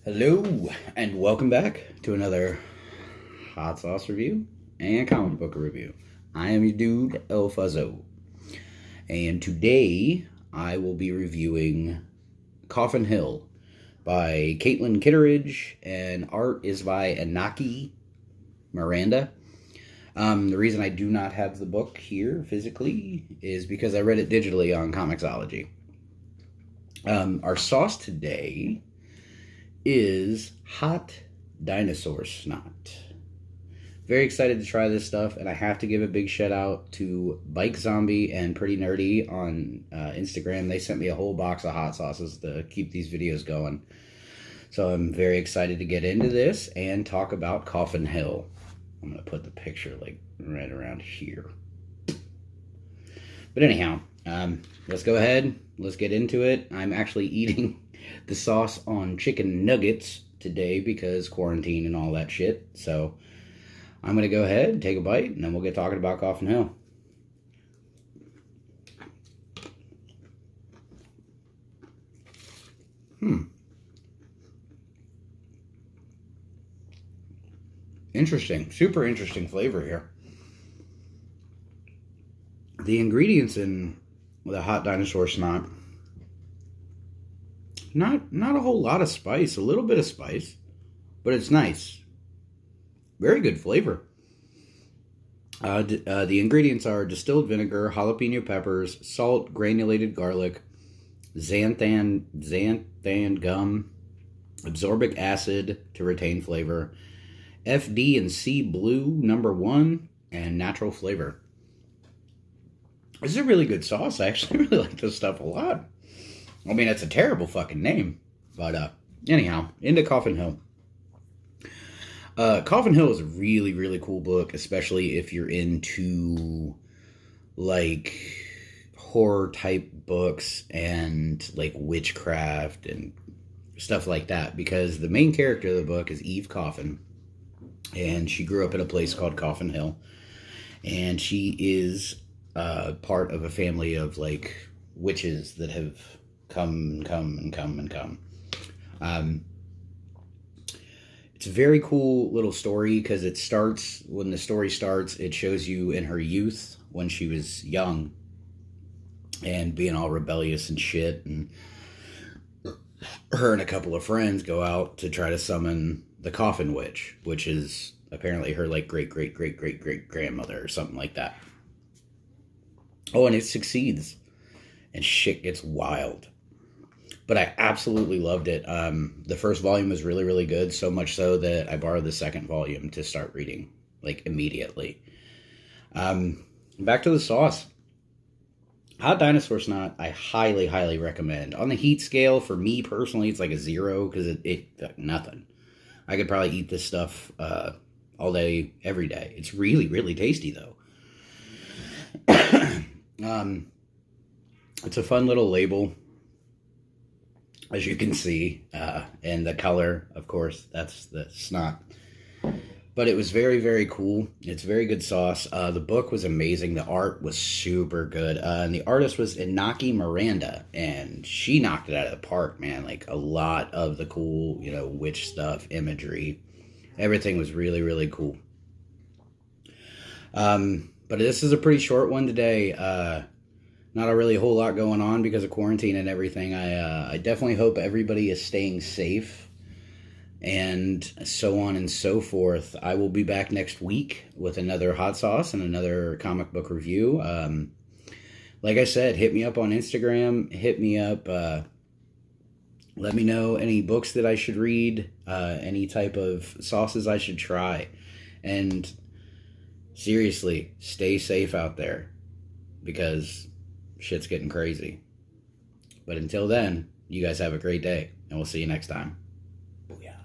Hello, and welcome back to another hot sauce review and comic book review. I am your dude, Elfuzzzo, and today I will be reviewing Coffin Hill by Caitlin Kitteridge, and art is by Inaki Miranda. The reason I do not have the book here physically is because I read it digitally on Comixology. Our sauce today is Hot Dinosaur Snot. Very excited to try this stuff, and I have to give a big shout out to Bike Zombie and Pretty Nerdy on Instagram. They sent me a whole box of hot sauces to keep these videos going. So I'm very excited to get into this and talk about Coffin Hill. I'm going to put the picture like right around here. But anyhow, let's go ahead. Let's get into it. I'm actually eating the sauce on chicken nuggets today because quarantine and all that shit. So I'm going to go ahead and take a bite, and then we'll get talking about Coffin Hill. Interesting. Super interesting flavor here. The ingredients in the Hot Dinosaur Snot, not a whole lot of spice. A little bit of spice, but it's nice. Very good flavor. The ingredients are distilled vinegar, jalapeno peppers, salt, granulated garlic, xanthan gum, absorbic acid to retain flavor, FD and C blue #1, and natural flavor. This is a really good sauce. I actually really like this stuff a lot. I mean, it's a terrible fucking name. But anyhow, into Coffin Hill. Coffin Hill is a really, really cool book, especially if you're into, like, horror-type books and, like, witchcraft and stuff like that. Because the main character of the book is Eve Coffin. And she grew up in a place called Coffin Hill. And she is part of a family of, like, witches that have come. It's a very cool little story because it starts, when the story starts, it shows you in her youth when she was young and being all rebellious and shit. And her and a couple of friends go out to try to summon the Coffin Witch, which is apparently her, like, great-great-great-great-great-grandmother or something like that. Oh, and it succeeds. And shit gets wild. But I absolutely loved it. The first volume was really, really good. So much so that I borrowed the second volume to start reading, like, immediately. Back to the sauce. Hot Dinosaur Snot, I highly, highly recommend. On the heat scale, for me personally, it's like a 0 because it nothing. I could probably eat this stuff all day, every day. It's really, really tasty, though. It's a fun little label, as you can see, and the color, of course, that's the snot. But it was very, very cool. It's very good sauce. The book was amazing. The art was super good. And the artist was Inaki Miranda, and she knocked it out of the park, man. Like, a lot of the cool, witch stuff, imagery, everything was really, really cool. But this is a pretty short one today. Not a really whole lot going on because of quarantine and everything. I definitely hope everybody is staying safe and so on and so forth. I will be back next week with another hot sauce and another comic book review. Like I said, hit me up on Instagram. Hit me up. Let me know any books that I should read, any type of sauces I should try. And seriously, stay safe out there because shit's getting crazy. But until then, you guys have a great day, and we'll see you next time. Booyah.